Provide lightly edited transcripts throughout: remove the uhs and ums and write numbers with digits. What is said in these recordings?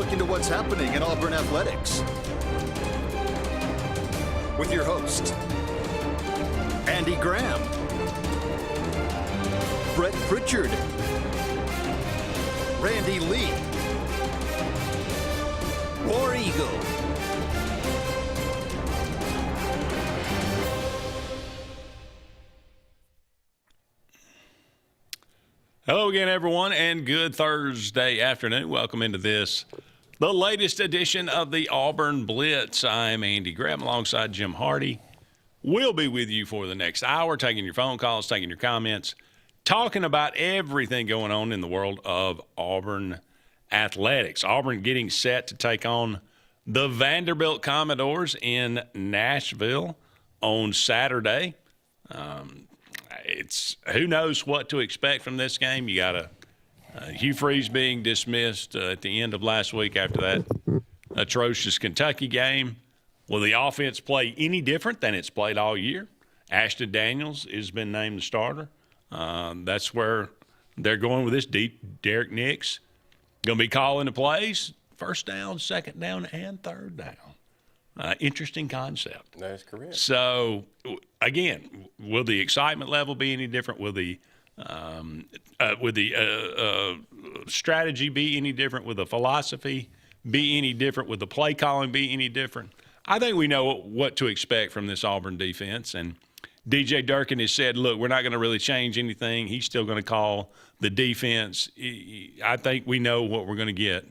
look into what's happening in Auburn athletics. With your host, Andy Graham, Brett Pritchard, Randy Lee, War Eagle. Hello again, everyone, and good Thursday afternoon. Welcome into this, the latest edition of the Auburn Blitz. I'm Andy Graham alongside Jim Hardy. We'll be with you for the next hour, taking your phone calls, taking your comments, talking about everything going on in the world of Auburn athletics. Auburn getting set to take on the Vanderbilt Commodores in Nashville on Saturday. It's who knows what to expect from this game. You got Hugh Freeze being dismissed at the end of last week after that atrocious Kentucky game. Will the offense play any different than it's played all year? Ashton Daniels has been named the starter. That's where they're going with this. Derek Nix going to be calling the plays. First down, second down, and third down. Interesting concept. That is correct. So, again, will the excitement level be any different? Will the strategy be any different? Will the philosophy be any different? Will the play calling be any different? I think we know what to expect from this Auburn defense. And DJ Durkin has said, look, we're not going to really change anything. He's still going to call the defense. I think we know what we're going to get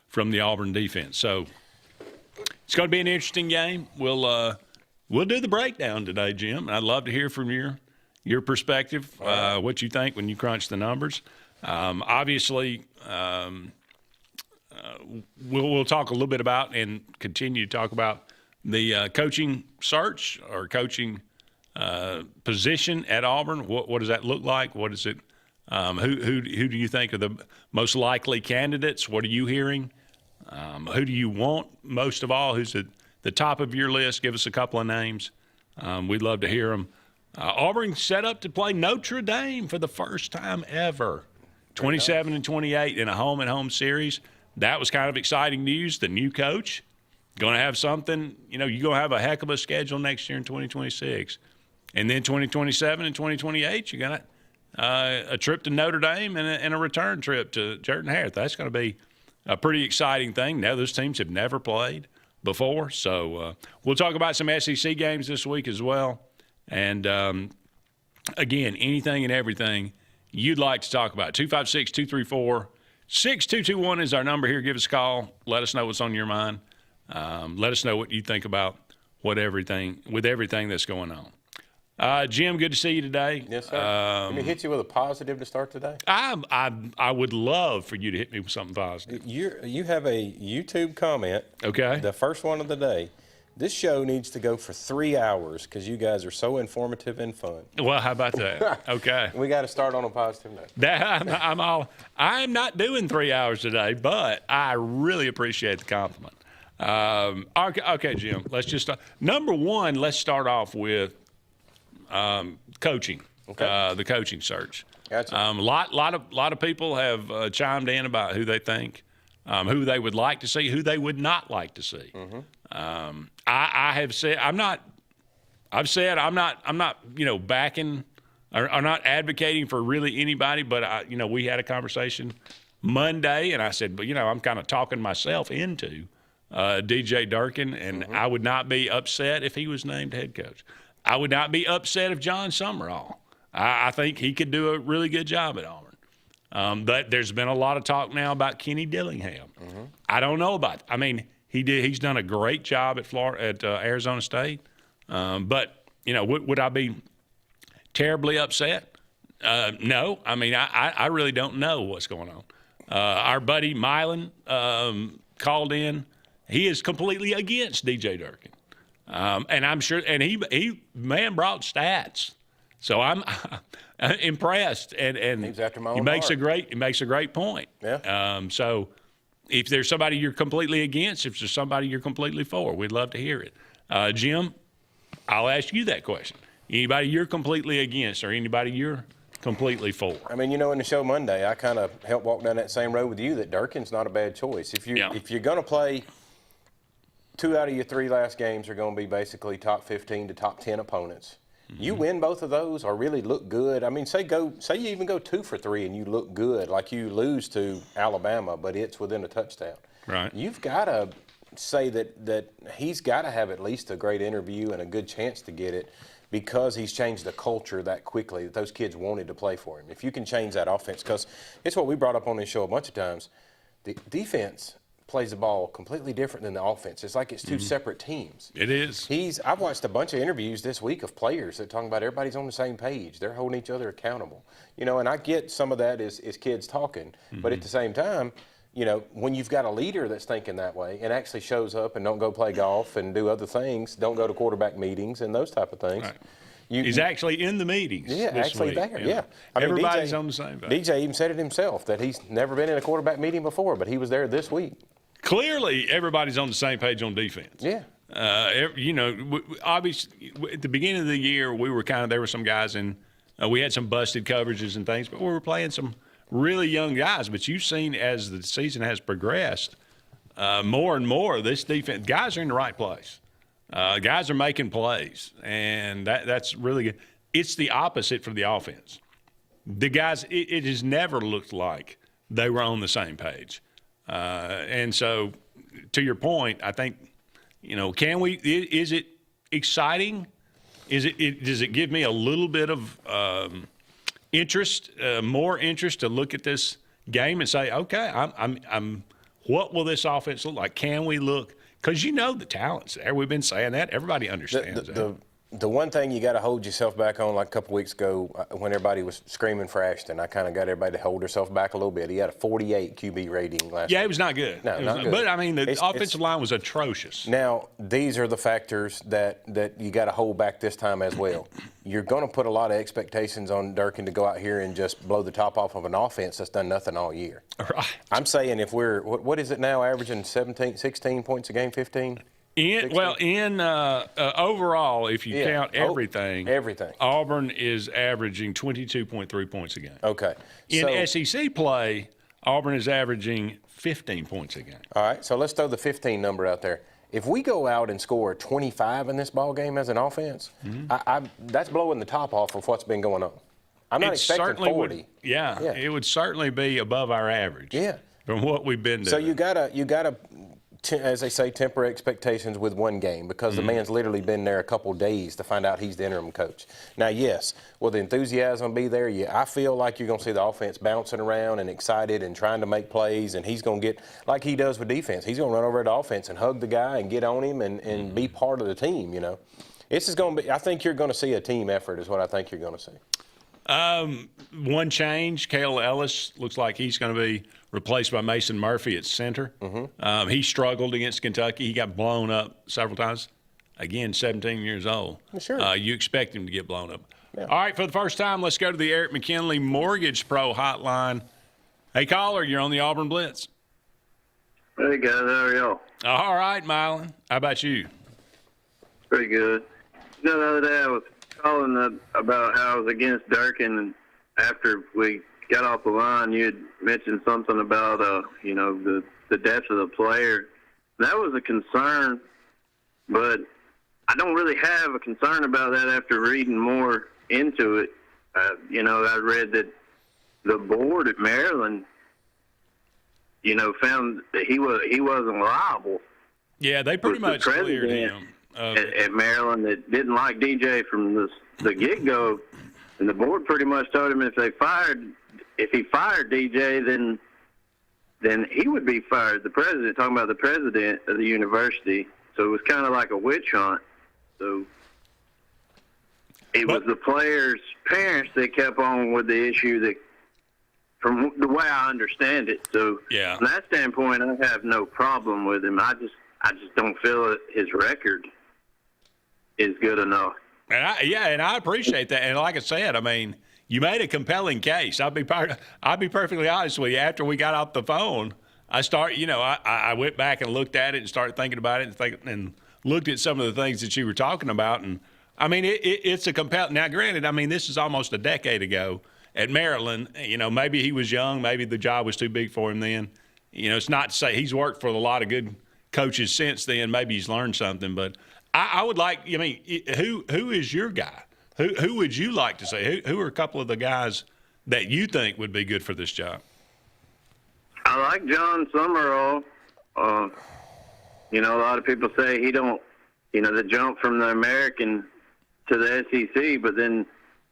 from the Auburn defense. So, it's going to be an interesting game. We'll do the breakdown today, Jim. I'd love to hear from your perspective, what you think when you crunch the numbers. Obviously, we'll talk a little bit about and continue to talk about the coaching search or coaching position at Auburn. What does that look like? What is it? Who do you think are the most likely candidates? What are you hearing? Who do you want most of all? Who's at the top of your list? Give us a couple of names. We'd love to hear them. Auburn set up to play Notre Dame for the first time ever, 27-28 in a home-and-home series. That was kind of exciting news. The new coach going to have something. You're going to have a heck of a schedule next year in 2026. And then 2027 and 2028, you got a trip to Notre Dame and a return trip to Jordan-Hare. That's going to be a pretty exciting thing. Now those teams have never played before. So we'll talk about some SEC games this week as well. And, again, anything and everything you'd like to talk about. 256-234-6221 is our number here. Give us a call. Let us know what's on your mind. Let us know what you think about everything that's going on. Jim, good to see you today. Yes, sir. Let me hit you with a positive to start today. I would love for you to hit me with something positive. You have a YouTube comment. Okay. The first one of the day. This show needs to go for 3 hours because you guys are so informative and fun. Well, how about that? Okay. We got to start on a positive note. I'm not doing 3 hours today, but I really appreciate the compliment. Okay, Jim. Let's just start. Number one. Let's start off with coaching. Okay. The coaching search. Gotcha. A lot of people have chimed in about who they think, who they would like to see, who they would not like to see. Mm-hmm. I have said I'm not backing or not advocating for really anybody, but we had a conversation Monday, and I said, but I'm kind of talking myself into DJ Durkin, and I would not be upset if he was named head coach. I would not be upset if John Summerall. I think he could do a really good job at Auburn. But there's been a lot of talk now about Kenny Dillingham. Mm-hmm. I don't know about – I mean, he's done a great job at Arizona State. But, would I be terribly upset? No. I mean, I really don't know what's going on. Our buddy Milan called in. He is completely against DJ Durkin. And I'm sure – and he brought stats. So I'm impressed, and He's after my own he makes heart. a great point. Yeah. So if there's somebody you're completely against, if there's somebody you're completely for, we'd love to hear it. Jim, I'll ask you that question. Anybody you're completely against, or anybody you're completely for. I mean, in the show Monday, I kind of helped walk down that same road with you that Durkin's not a bad choice. If you're going to play 2 out of your 3 last games are going to be basically top 15 to top 10 opponents. Mm-hmm. You win both of those or really look good. I mean, say you even go 2 for 3 and you look good, like you lose to Alabama, but it's within a touchdown. Right. You've got to say that he's got to have at least a great interview and a good chance to get it, because he's changed the culture that quickly that those kids wanted to play for him. If you can change that offense, because it's what we brought up on this show a bunch of times, the defense plays the ball completely different than the offense. It's like it's 2 separate teams. It is. I've watched a bunch of interviews this week of players that talking about everybody's on the same page. They're holding each other accountable. And I get some of that is kids talking, but at the same time, when you've got a leader that's thinking that way and actually shows up and don't go play golf and do other things, don't go to quarterback meetings and those type of things. Right. He's actually in the meetings. Yeah, this actually week, there. Yeah. I mean, everybody's on the same page. DJ even said it himself that he's never been in a quarterback meeting before, but he was there this week. Clearly, everybody's on the same page on defense. Yeah. Obviously, at the beginning of the year, there were some guys we had some busted coverages and things, but we were playing some really young guys. But you've seen as the season has progressed, more and more, this defense, guys are in the right place. Guys are making plays, and that's really good. It's the opposite for the offense. The guys, it has never looked like they were on the same page. And so, to your point, I think, is it exciting? Does it give me a little bit of interest, more interest to look at this game and say, okay, I'm what will this offense look like? Can we look? Because the talent's there. We've been saying that. Everybody understands that. The one thing you got to hold yourself back on, like a couple weeks ago when everybody was screaming for Ashton, I kind of got everybody to hold herself back a little bit. He had a 48 QB rating last week. Yeah, it was not good. No, not good. But, I mean, the offensive line was atrocious. Now, these are the factors that you got to hold back this time as well. You're going to put a lot of expectations on Durkin to go out here and just blow the top off of an offense that's done nothing all year. Right. I'm saying if we're, what is it now, averaging 16 points a game, 15? Overall, if you count everything, Auburn is averaging 22.3 points a game. Okay. In SEC play, Auburn is averaging 15 points a game. All right, so let's throw the 15 number out there. If we go out and score 25 in this ball game as an offense, that's blowing the top off of what's been going on. I'm not expecting 40. It would certainly be above our average. Yeah. From what we've been doing. So you gotta. As they say, temper expectations with one game, because the man's literally been there a couple days to find out he's the interim coach. Now, yes, will the enthusiasm be there? Yeah, I feel like you're going to see the offense bouncing around and excited and trying to make plays, and he's going to get, like he does with defense, he's going to run over to offense and hug the guy and get on him and be part of the team, This is going to be, I think you're going to see a team effort is what I think you're going to see. One change, Cale Ellis looks like he's going to be replaced by Mason Murphy at center. He struggled against Kentucky. He got blown up several times. Again, 17 years old. Sure. You expect him to get blown up. Yeah. All right, for the first time, let's go to the Eric McKinley Mortgage Pro hotline. Hey, caller, you're on the Auburn Blitz. Hey, guys, how are y'all? All right, Mylon. How about you? Pretty good. The other day I was calling about how I was against Durkin, and after we got off the line, you had mentioned something about, the depth of the player. That was a concern, but I don't really have a concern about that after reading more into it. I read that the board at Maryland, found that he wasn't liable. Yeah, they pretty much cleared him. At Maryland that didn't like DJ from the get-go, and the board pretty much told him if he fired DJ, then he would be fired. The president, talking about the president of the university, so it was kind of like a witch hunt. So it was the players' parents that kept on with the issue that, from the way I understand it. So from that standpoint, I have no problem with him. I just don't feel that his record is good enough. And I appreciate that. And like I said, I mean, you made a compelling case. I'll be perfectly honest with you. After we got off the phone, I went back and looked at it and started thinking about it and looked at some of the things that you were talking about. And I mean, it's a compelling. Now, granted, I mean, this is almost a decade ago, at Maryland, maybe he was young, maybe the job was too big for him then. It's not to say he's worked for a lot of good coaches since then. Maybe he's learned something, but I would like. Who is your guy? Who would you like to say? Who are a couple of the guys that you think would be good for this job? I like John Summerall. A lot of people say he don't, the jump from the American to the SEC, but then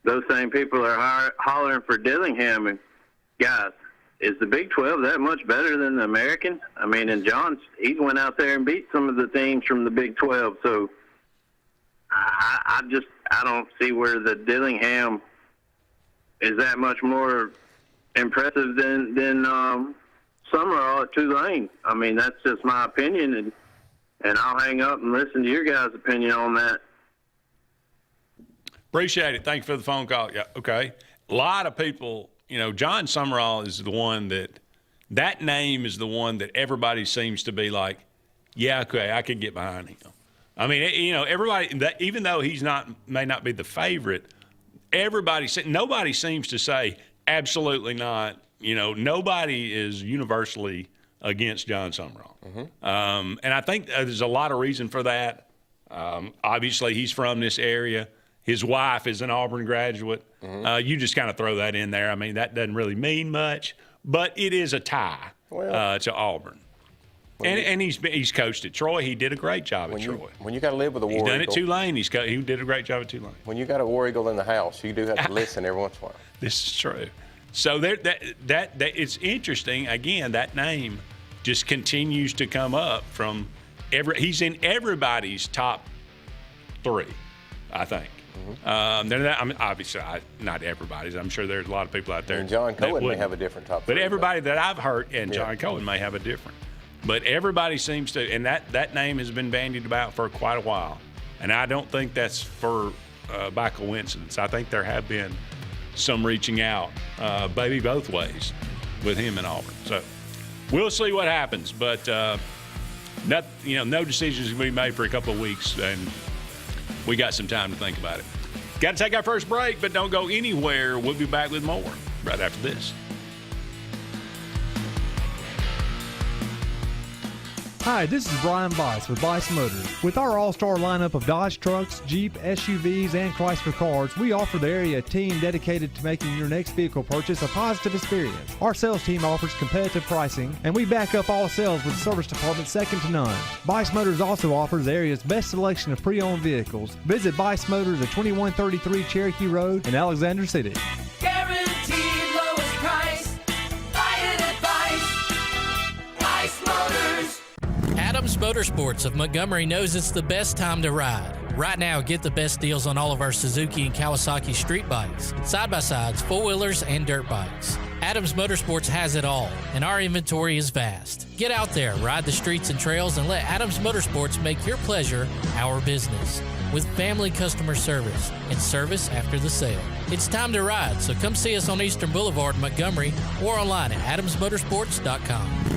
those same people are hollering for Dillingham. And guys, is the Big 12 that much better than the American? And he went out there and beat some of the teams from the Big 12. So I don't see where the Dillingham is that much more impressive than Summerall at Tulane. That's just my opinion, and I'll hang up and listen to your guys' opinion on that. Appreciate it. Thank you for the phone call. Yeah, okay. A lot of people, John Summerall is the one that name is the one that everybody seems to be like, yeah, okay, I could get behind him. Everybody, even though may not be the favorite, nobody seems to say absolutely not. Nobody is universally against John Summerall. Mm-hmm. And I think there's a lot of reason for that. Obviously, he's from this area. His wife is an Auburn graduate. Mm-hmm. You just kind of throw that in there. That doesn't really mean much, but it is a tie to Auburn. And he's coached at Troy. He did a great job at Troy. When you got to live with a War Eagle. He's done at Tulane. He did a great job at Tulane. When you got a War Eagle in the house, you do have to listen every once in a while. This is true. So that it's interesting. Again, that name just continues to come up from he's in everybody's top 3, I think. Mm-hmm. Obviously, not everybody's. I'm sure there's a lot of people out there. And John Cohen may have a different top 3. But everybody that I've heard, and John Cohen may have a different. But everybody seems to, and that name has been bandied about for quite a while. And I don't think that's by coincidence. I think there have been some reaching out, maybe both ways, with him in Auburn. So we'll see what happens. But no decisions can be made for a couple of weeks, and we got some time to think about it. Got to take our first break, but don't go anywhere. We'll be back with more right after this. Hi, this is Brian Bice with Bice Motors. With our all-star lineup of Dodge trucks, Jeep, SUVs, and Chrysler cars, we offer the area a team dedicated to making your next vehicle purchase a positive experience. Our sales team offers competitive pricing, and we back up all sales with a service department second to none. Bice Motors also offers the area's best selection of pre-owned vehicles. Visit Bice Motors at 2133 Cherokee Road in Alexander City. Guaranteed lowest price. Buy it at Bice Motors. Adams Motorsports of Montgomery knows it's the best time to ride. Right now, get the best deals on all of our Suzuki and Kawasaki street bikes, side-by-sides, four-wheelers, and dirt bikes. Adams Motorsports has it all, and our inventory is vast. Get out there, ride the streets and trails, and let Adams Motorsports make your pleasure our business. With family customer service and service after the sale. It's time to ride, so come see us on Eastern Boulevard in Montgomery or online at adamsmotorsports.com.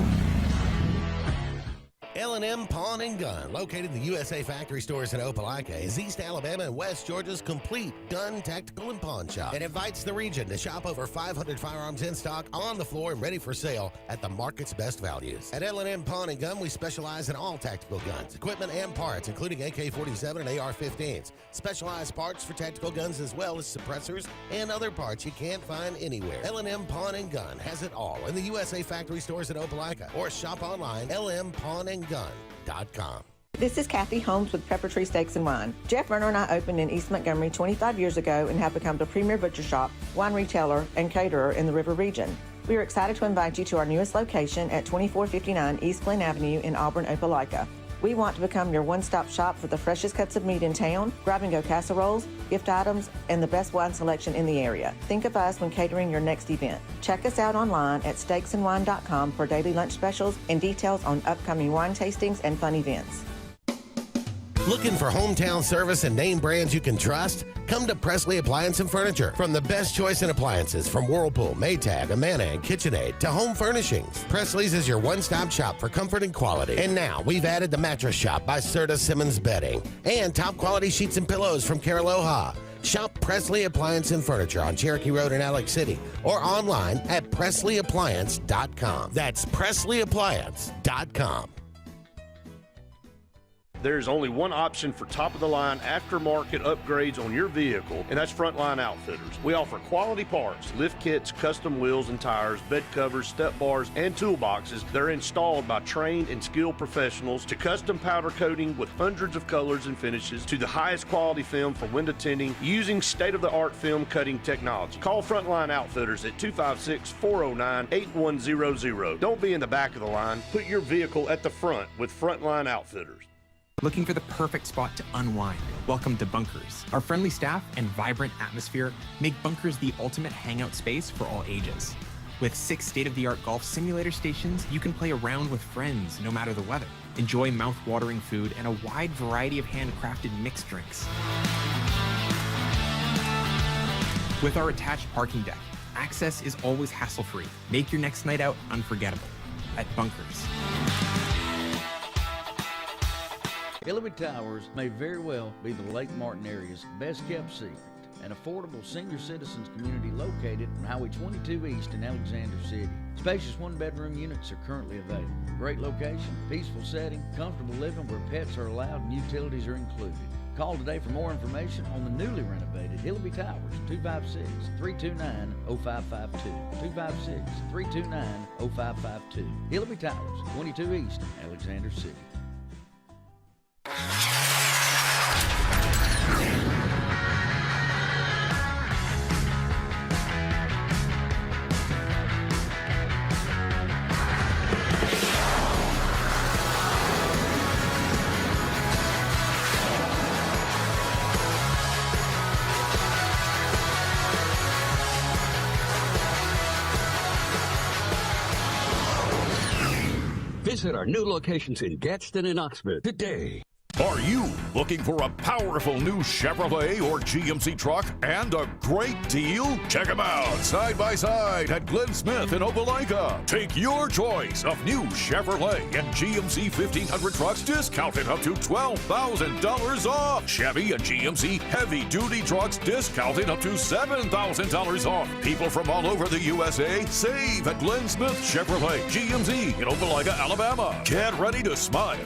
L&M Pawn and Gun, located in the USA Factory Stores in Opelika, is East Alabama and West Georgia's complete gun, tactical, and pawn shop. It invites the region to shop over 500 firearms in stock, on the floor, and ready for sale at the market's best values. At L&M Pawn and Gun, we specialize in all tactical guns, equipment, and parts, including AK-47 and AR-15s. Specialized parts for tactical guns as well as suppressors and other parts you can't find anywhere. L&M Pawn and Gun has it all in the USA Factory Stores in Opelika, or shop online, lmpawnandgun.com. This is Kathy Holmes with Pepper Tree Steaks and Wine. Jeff Verner and I opened in East Montgomery 25 years ago and have become the premier butcher shop, wine retailer, and caterer in the River region. We are excited to invite you to our newest location at 2459 East Glen Avenue in Auburn, Opelika. We want to become your one-stop shop for the freshest cuts of meat in town, grab-and-go casseroles, gift items, and the best wine selection in the area. Think of us when catering your next event. Check us out online at steaksandwine.com for daily lunch specials and details on upcoming wine tastings and fun events. Looking for hometown service and name brands you can trust? Come to Presley Appliance and Furniture. From the best choice in appliances from Whirlpool, Maytag, Amana, and KitchenAid to home furnishings, Presley's is your one-stop shop for comfort and quality. And now we've added the Mattress Shop by Serta Simmons Bedding and top quality sheets and pillows from Caraloha. Shop Presley Appliance and Furniture on Cherokee Road in Alex City or online at PresleyAppliance.com. That's PresleyAppliance.com. There's only one option for top-of-the-line aftermarket upgrades on your vehicle, and that's Frontline Outfitters. We offer quality parts, lift kits, custom wheels and tires, bed covers, step bars, and toolboxes that are installed by trained and skilled professionals, to custom powder coating with hundreds of colors and finishes, to the highest quality film for window tinting using state-of-the-art film cutting technology. Call Frontline Outfitters at 256-409-8100. Don't be in the back of the line. Put your vehicle at the front with Frontline Outfitters. Looking for the perfect spot to unwind? Welcome to Bunkers. Our friendly staff and vibrant atmosphere make Bunkers the ultimate hangout space for all ages. With 6 state-of-the-art golf simulator stations, you can play around with friends no matter the weather. Enjoy mouth-watering food and a wide variety of handcrafted mixed drinks. With our attached parking deck, access is always hassle-free. Make your next night out unforgettable at Bunkers. Hillary Towers may very well be the Lake Martin area's best kept secret. An affordable senior citizens community located on Highway 22 East in Alexander City. Spacious one-bedroom units are currently available. Great location, peaceful setting, comfortable living where pets are allowed and utilities are included. Call today for more information on the newly renovated Hillary Towers, 256-329-0552. 256-329-0552. Hillary Towers, 22 East, Alexander City. Visit our new locations in Gadsden and Oxford today. Are you looking for a powerful new Chevrolet or GMC truck and a great deal? Check them out side by side at Glenn Smith in Opelika. Take your choice of new Chevrolet and GMC 1500 trucks discounted up to $12,000 off. Chevy and GMC heavy-duty trucks discounted up to $7,000 off. People from all over the USA save at Glenn Smith Chevrolet GMC in Opelika, Alabama. Get ready to smile.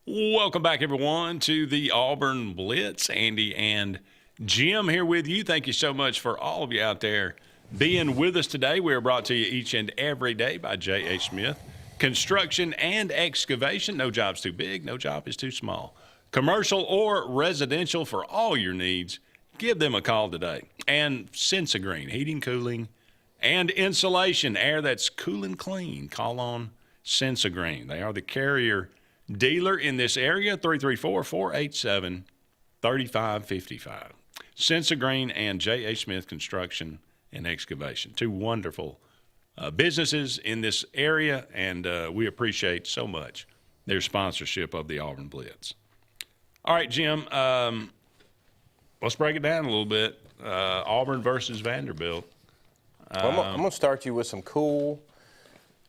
Welcome back, everyone, to the Auburn Blitz. Andy and Jim here with you. Thank you so much for all of you out there being with us today. We are brought to you each and every day by J.H. Smith Construction and Excavation. No job's too big, no job is too small. Commercial or residential, for all your needs, give them a call today. And Sensagreen, heating, cooling, and insulation, air that's cool and clean. Call on Sensagreen. They are the carrier dealer in this area, 334-487-3555. Sensagreen and J.H. Smith Construction and Excavation, two wonderful businesses in this area, and we appreciate so much their sponsorship of the Auburn Blitz. All right, Jim, let's break it down a little bit. Auburn versus Vanderbilt. I'm going to start you with some cool,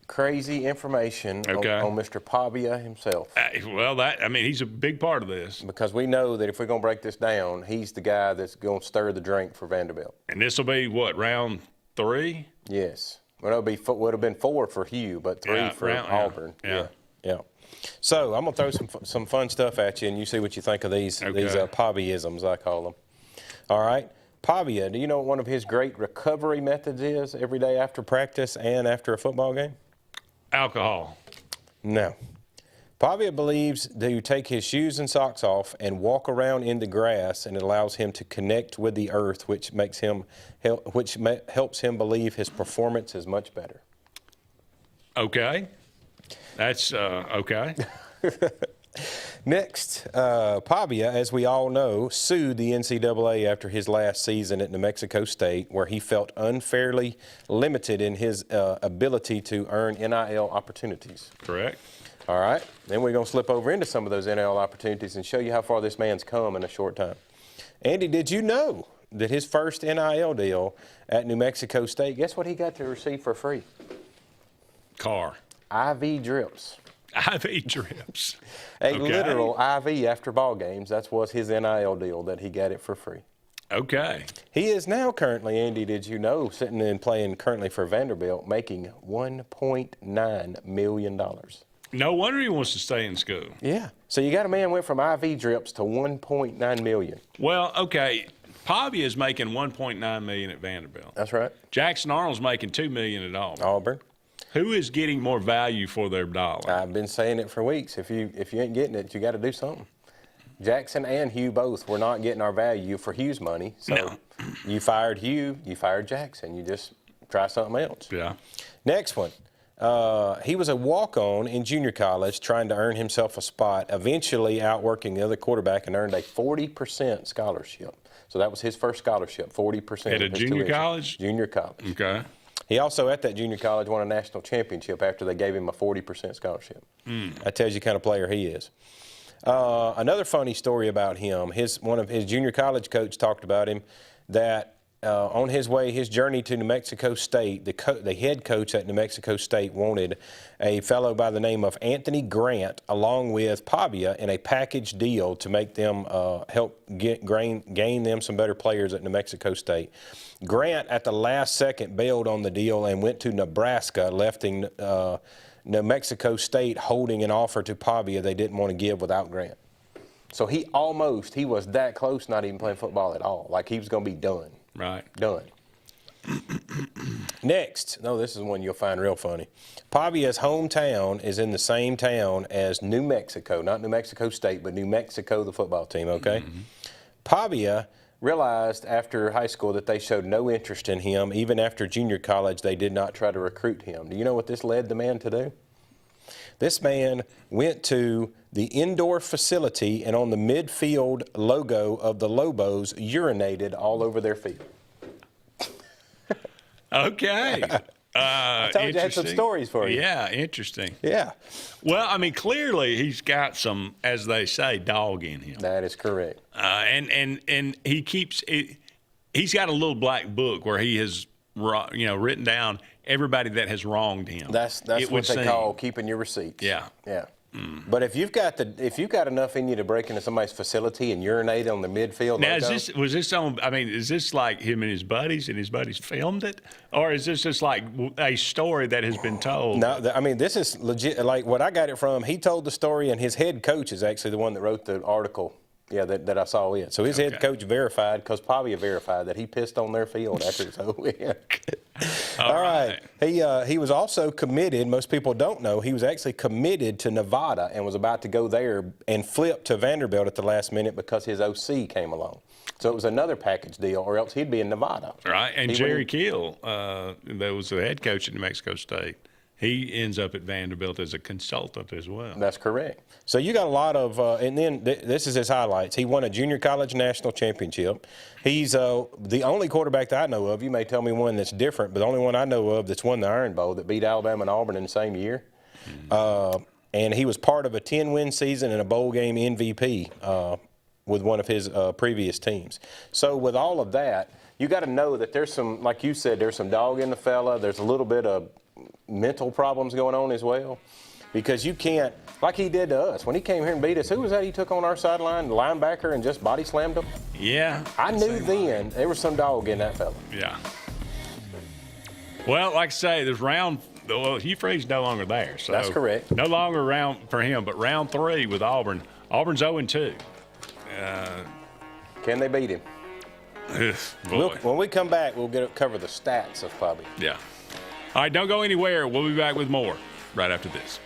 crazy information on Mr. Pavia himself. He's a big part of this. Because we know that if we're going to break this down, he's the guy that's going to stir the drink for Vanderbilt. And this will be, what, round 3? Yes. Well, it would have been 4 for Hugh, but 3 for Auburn. Yeah. So I'm going to throw some fun stuff at you, and you see what you think of these Paviaisms, I call them. All right. Pavia, do you know what one of his great recovery methods is every day after practice and after a football game? Alcohol. No. Pavia believes that you take his shoes and socks off and walk around in the grass, and it allows him to connect with the earth, which helps him believe his performance is much better. Okay. That's okay. Next, Pavia, as we all know, sued the NCAA after his last season at New Mexico State, where he felt unfairly limited in his ability to earn NIL opportunities. Correct. All right. Then we're going to slip over into some of those NIL opportunities and show you how far this man's come in a short time. Andy, did you know that his first NIL deal at New Mexico State, guess what he got to receive for free? Car. IV drips. IV drips. A literal IV after ball games. That was his NIL deal that he got it for free. Okay. He is now currently, Andy, did you know, sitting and playing currently for Vanderbilt, making $1.9 million. No wonder he wants to stay in school. Yeah. So you got a man went from IV drips to $1.9 million. Well, okay. Pavia is making $1.9 million at Vanderbilt. That's right. Jackson Arnold's making $2 million at Auburn. Who is getting more value for their dollar? I've been saying it for weeks. If you ain't getting it, you got to do something. Jackson and Hugh both were not getting our value for Hugh's money. So you fired Hugh, you fired Jackson. You just try something else. Yeah. Next one. He was a walk-on in junior college trying to earn himself a spot, eventually outworking the other quarterback and earned a 40% scholarship. So that was his first scholarship, 40%. At a junior college? Junior college. Okay. He also, at that junior college, won a national championship after they gave him a 40% scholarship. That tells you the kind of player he is. Another funny story about him, one of his junior college coach talked about him, that on his journey to New Mexico State, the head coach at New Mexico State wanted a fellow by the name of Anthony Grant along with Pavia in a package deal to make them help gain them some better players at New Mexico State. Grant, at the last second, bailed on the deal and went to Nebraska, lefting New Mexico State holding an offer to Pavia they didn't want to give without Grant. So he was that close, not even playing football at all. Like he was going to be done. Right. Done. Next, this is one you'll find real funny. Pavia's hometown is in the same town as New Mexico, not New Mexico State, but New Mexico, the football team, okay? Mm-hmm. Pavia realized after high school that they showed no interest in him. Even after junior college, they did not try to recruit him. Do you know what this led the man to do? This man went to the indoor facility and on the midfield logo of the Lobos urinated all over their field. Okay. I told you I had some stories for you. Yeah, interesting. Yeah. Well, I mean, clearly he's got some, as they say, dog in him. That is correct. And he keeps it. He's got a little black book where he has, written down everybody that has wronged him. That's what they call keeping your receipts. Yeah. Yeah. But if you've got enough in you to break into somebody's facility and urinate on the midfield, now was this on? I mean, is this like him and his buddies filmed it, or is this just like a story that has been told? No, I mean this is legit. Like what I got it from, he told the story, and his head coach is actually the one that wrote the article. Yeah, that I saw it. So his head coach verified, because Pavia verified that he pissed on their field after it's over. All right. He was also committed. Most people don't know he was actually committed to Nevada and was about to go there and flip to Vanderbilt at the last minute because his OC came along. So it was another package deal, or else he'd be in Nevada. Right. And Jerry Keel, that was the head coach at New Mexico State. He ends up at Vanderbilt as a consultant as well. That's correct. So you got a lot of, and then this is his highlights. He won a junior college national championship. He's the only quarterback that I know of. You may tell me one that's different, but the only one I know of that's won the Iron Bowl that beat Alabama and Auburn in the same year. Mm-hmm. And he was part of a 10-win season and a bowl game MVP with one of his previous teams. So with all of that, you got to know that there's some, like you said, there's some dog in the fella. There's a little bit of mental problems going on as well, because you can't, like he did to us when he came here and beat us. Who was that he took on our sideline, the linebacker, and just body slammed him? Yeah. I knew then there was some dog in that fella. Yeah. Well, like I say, Hugh Freeze's no longer there. So that's correct. No longer around for him, but round 3 with Auburn. Auburn's 0-2. Can they beat him? When we come back, we'll cover the stats of Bobby. Yeah. All right, don't go anywhere. We'll be back with more right after this.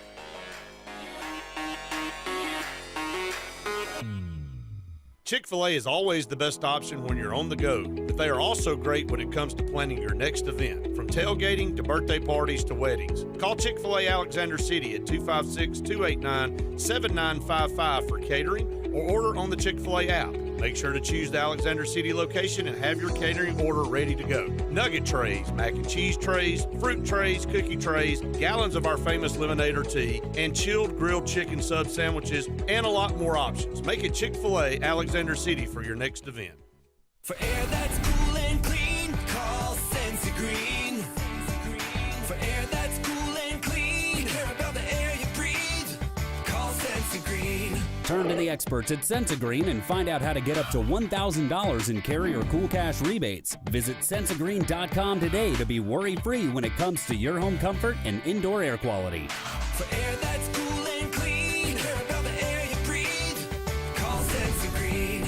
Chick-fil-A is always the best option when you're on the go, but they are also great when it comes to planning your next event. From From tailgating to birthday parties to weddings. Call Chick-fil-A Alexander City at 256-289-7955 for catering or order on the Chick-fil-A app. Make sure to choose the Alexander City location and have your catering order ready to go. Nugget trays, mac and cheese trays, fruit trays, cookie trays, gallons of our famous lemonade or tea, and chilled grilled chicken sub sandwiches, and a lot more options. Make it Chick-fil-A Alexander City for your next event. For air that's cool and clean, call Sensi Green. For air that's cool and clean, care about the air you breathe, call Sensi Green. Turn to the experts at Sensigreen and find out how to get up to $1,000 in carrier cool cash rebates. Visit sensigreen.com today to be worry-free when it comes to your home comfort and indoor air quality. For air that's cool and clean, care about the air you breathe, call Sensi Green.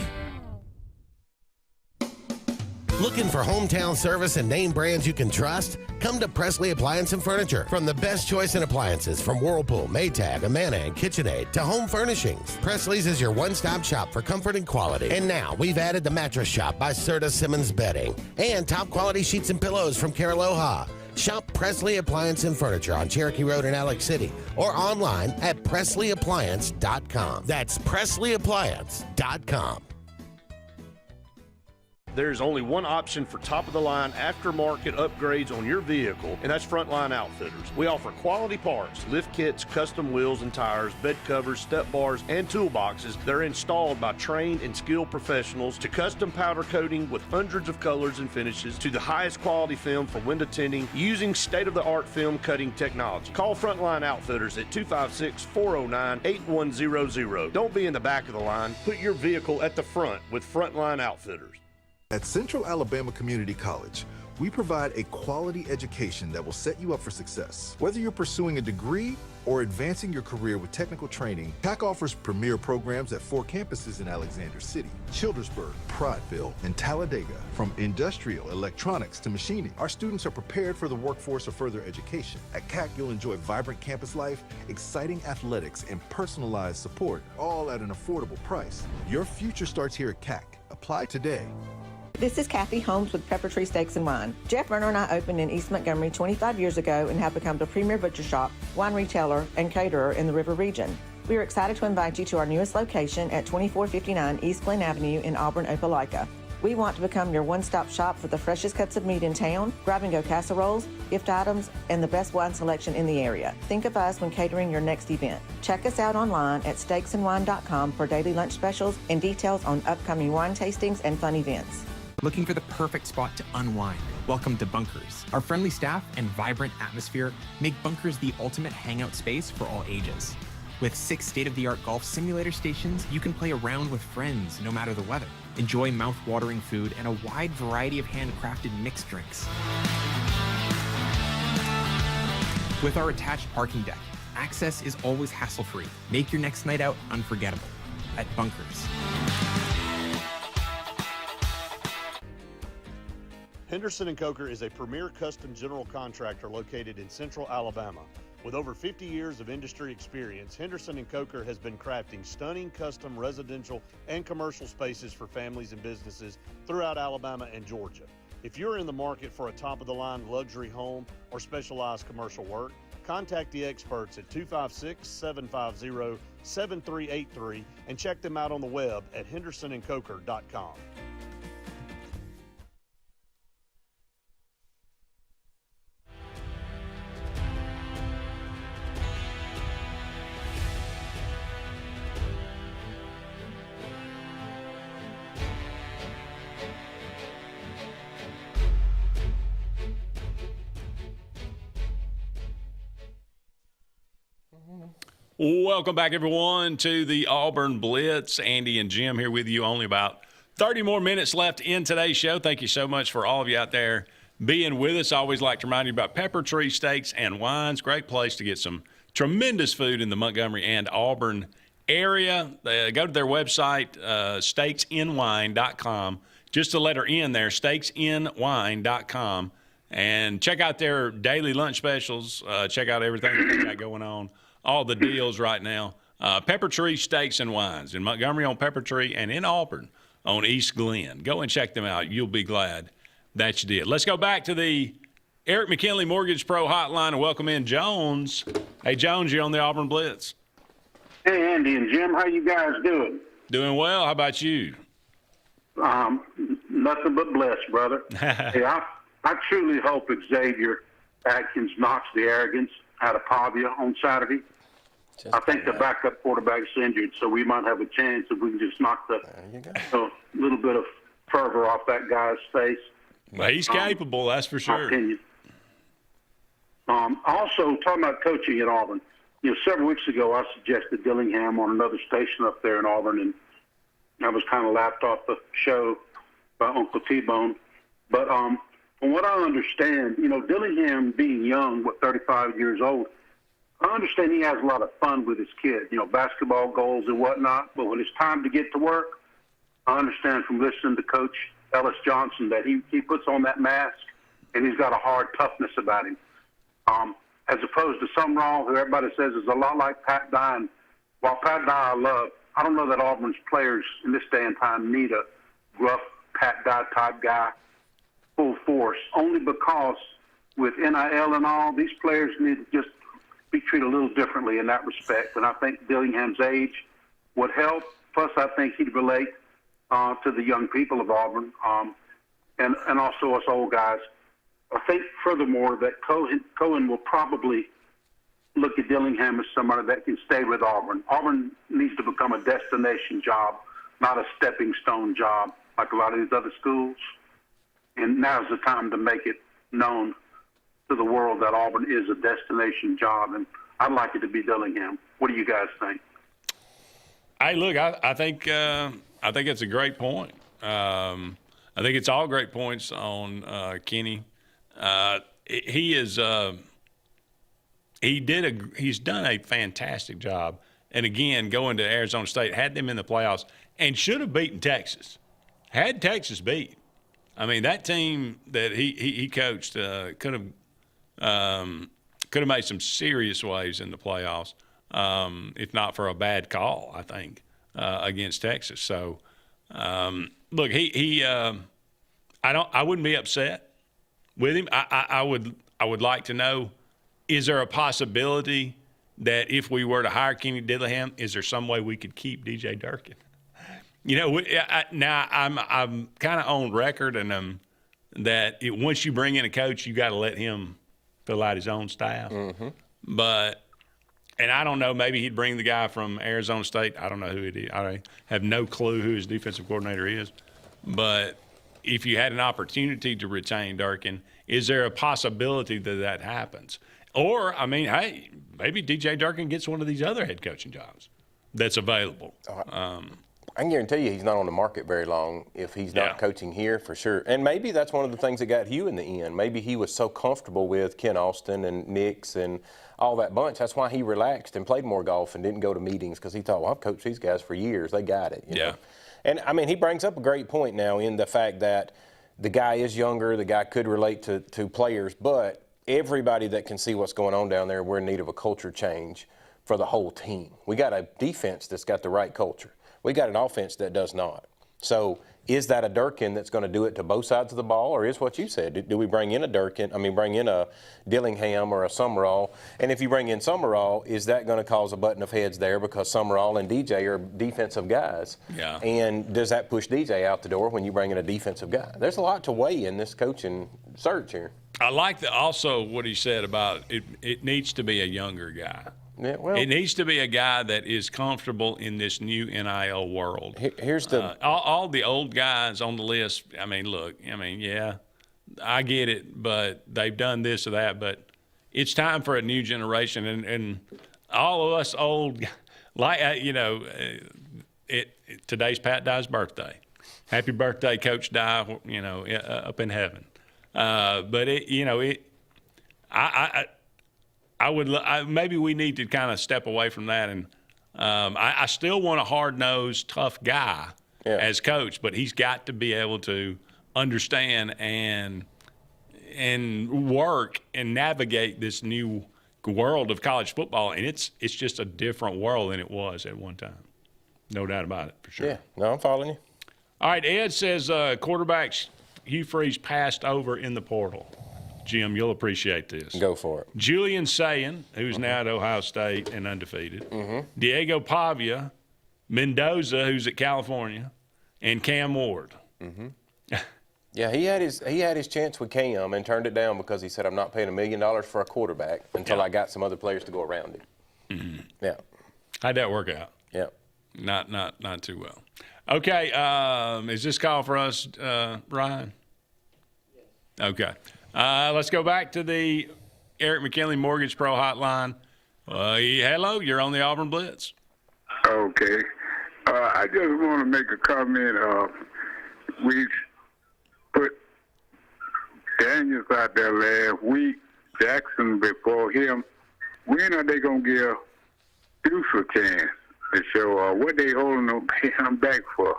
Looking for hometown service and name brands you can trust? Come to Presley Appliance and Furniture. From the best choice in appliances from Whirlpool, Maytag, Amana, and KitchenAid to home furnishings, Presley's is your one-stop shop for comfort and quality. And now we've added the Mattress Shop by Serta Simmons Bedding and top quality sheets and pillows from Caraloha. Shop Presley Appliance and Furniture on Cherokee Road in Alex City or online at PresleyAppliance.com. That's PresleyAppliance.com. There's only one option for top-of-the-line aftermarket upgrades on your vehicle, and that's Frontline Outfitters. We offer quality parts, lift kits, custom wheels and tires, bed covers, step bars, and toolboxes that are installed by trained and skilled professionals, to custom powder coating with hundreds of colors and finishes, to the highest quality film for window tinting using state-of-the-art film cutting technology. Call Frontline Outfitters at 256-409-8100. Don't be in the back of the line. Put your vehicle at the front with Frontline Outfitters. At Central Alabama Community College, we provide a quality education that will set you up for success. Whether you're pursuing a degree or advancing your career with technical training, CAC offers premier programs at 4 campuses in Alexander City, Childersburg, Prattville, and Talladega. From industrial, electronics to machining, our students are prepared for the workforce or further education. At CAC, you'll enjoy vibrant campus life, exciting athletics, and personalized support, all at an affordable price. Your future starts here at CAC. Apply today. This is Kathy Holmes with Pepper Tree Steaks and Wine. Jeff Verner and I opened in East Montgomery 25 years ago and have become the premier butcher shop, wine retailer, and caterer in the River region. We are excited to invite you to our newest location at 2459 East Glen Avenue in Auburn, Opelika. We want to become your one-stop shop for the freshest cuts of meat in town, grab-and-go casseroles, gift items, and the best wine selection in the area. Think of us when catering your next event. Check us out online at steaksandwine.com for daily lunch specials and details on upcoming wine tastings and fun events. Looking for the perfect spot to unwind? Welcome to Bunkers. Our friendly staff and vibrant atmosphere make Bunkers the ultimate hangout space for all ages. With 6 state-of-the-art golf simulator stations, you can play around with friends no matter the weather. Enjoy mouth-watering food and a wide variety of handcrafted mixed drinks. With our attached parking deck, access is always hassle-free. Make your next night out unforgettable at Bunkers. Henderson & Coker is a premier custom general contractor located in central Alabama. With over 50 years of industry experience, Henderson & Coker has been crafting stunning custom residential and commercial spaces for families and businesses throughout Alabama and Georgia. If you're in the market for a top-of-the-line luxury home or specialized commercial work, contact the experts at 256-750-7383 and check them out on the web at hendersonandcoker.com. Welcome back, everyone, to the Auburn Blitz. Andy and Jim here with you. Only about 30 more minutes left in today's show. Thank you so much for all of you out there being with us. I always like to remind you about Pepper Tree Steaks and Wines. Great place to get some tremendous food in the Montgomery and Auburn area. Go to their website, steaksinwine.com. Just the letter N there, steaksinwine.com. And check out their daily lunch specials. Check out everything that they got going on. All the deals right now. Pepper Tree Steaks and Wines in Montgomery on Pepper Tree and in Auburn on East Glen. Go and check them out. You'll be glad that you did. Let's go back to the Eric McKinley Mortgage Pro Hotline, and welcome in Jones. Hey, Jones, you're on the Auburn Blitz. Hey, Andy and Jim, how you guys doing? Doing well. How about you? Nothing but blessed, brother. Hey, I truly hope Xavier Atkins knocks the arrogance out of Pavia on Saturday. I think the backup quarterback's injured, so we might have a chance if we can just knock a little bit of fervor off that guy's face. Well, he's capable, that's for sure. My opinion. Also, talking about coaching at Auburn, several weeks ago I suggested Dillingham on another station up there in Auburn, and I was kind of laughed off the show by Uncle T-Bone. But from what I understand, Dillingham being young, 35 years old, I understand he has a lot of fun with his kids, basketball goals and whatnot. But when it's time to get to work, I understand from listening to Coach Ellis Johnson that he puts on that mask and he's got a hard toughness about him. As opposed to Sumrall, who everybody says is a lot like Pat Dye. And while Pat Dye I love, I don't know that Auburn's players in this day and time need a rough Pat Dye type guy full force, only because with NIL and all, these players need to just be treated a little differently in that respect. And I think Dillingham's age would help. Plus, I think he'd relate to the young people of Auburn and also us old guys. I think, furthermore, that Cohen will probably look at Dillingham as somebody that can stay with Auburn. Auburn needs to become a destination job, not a stepping stone job like a lot of these other schools. And now's the time to make it known to the world that Auburn is a destination job, and I'd like it to be Dillingham. What do you guys think? Hey, look, I think it's a great point. I think it's all great points on Kenny. He's done a fantastic job. And again, going to Arizona State, had them in the playoffs and should have beaten Texas. Had Texas beat. I mean, that team that he coached could have made some serious waves in the playoffs, if not for a bad call, I think, against Texas. So, look, I wouldn't be upset with him. I would like to know, is there a possibility that if we were to hire Kenny Dillingham, is there some way we could keep DJ Durkin? Now I'm kind of on record and that once you bring in a coach, you got to let him fill out his own staff. Mm-hmm. And I don't know, maybe he'd bring the guy from Arizona State. I don't know who it is. I have no clue who his defensive coordinator is. But if you had an opportunity to retain Durkin, is there a possibility that happens? Or, I mean, hey, maybe DJ Durkin gets one of these other head coaching jobs that's available. I can guarantee you he's not on the market very long if he's not coaching here, for sure. And maybe that's one of the things that got Hugh in the end. Maybe he was so comfortable with Ken Austin and Nix and all that bunch. That's why he relaxed and played more golf and didn't go to meetings, because he thought, well, I've coached these guys for years. They got it. You know? And, I mean, he brings up a great point now in the fact that the guy is younger, the guy could relate to players, but everybody that can see what's going on down there, we're in need of a culture change for the whole team. We got a defense that's got the right culture. We got an offense that does not. So is that a Durkin that's going to do it to both sides of the ball, or is what you said? Do we bring in a Dillingham or a Sumrall? And if you bring in Sumrall, is that going to cause a button of heads there because Sumrall and DJ are defensive guys? Yeah. And does that push DJ out the door when you bring in a defensive guy? There's a lot to weigh in this coaching search here. I like also what he said about it needs to be a younger guy. Yeah, well, it needs to be a guy that is comfortable in this new NIL world. Here's the all the old guys on the list. I mean, look, yeah, I get it, but they've done this or that. But it's time for a new generation, and all of us old, today's Pat Dye's birthday. Happy birthday, Coach Dye. Up in heaven. Maybe we need to kind of step away from that, and I still want a hard-nosed, tough guy as coach, but he's got to be able to understand and work and navigate this new world of college football, and it's just a different world than it was at one time. No doubt about it, for sure. Yeah, no, I'm following you. All right, Ed says quarterbacks Hugh Freeze passed over in the portal. Jim, you'll appreciate this. Go for it. Julian Sayin, who's now at Ohio State and undefeated. Diego Pavia, Mendoza, who's at California, and Cam Ward. Yeah, he had his chance with Cam and turned it down because he said, "I'm not paying $1 million for a quarterback until I got some other players to go around him." Yeah. How'd that work out? Yeah. Not too well. Okay, is this call for us, Ryan? Okay. Let's go back to the Eric McKinley Mortgage Pro hotline. Hello, you're on the Auburn Blitz. Okay. I just want to make a comment. We put Daniels out there last week, Jackson before him. When are they going to give Deuce a chance to show what they holding him back for?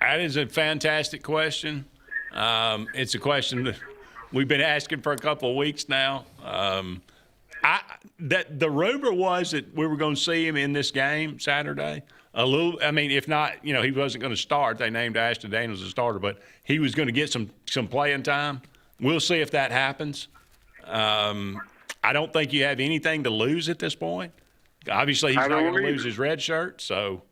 That is a fantastic question. It's a question that we've been asking for a couple of weeks now. The rumor was that we were going to see him in this game Saturday. If not, he wasn't going to start. They named Ashton Daniels a starter, but he was going to get some playing time. We'll see if that happens. I don't think you have anything to lose at this point. Obviously, he's not going to lose his red shirt, so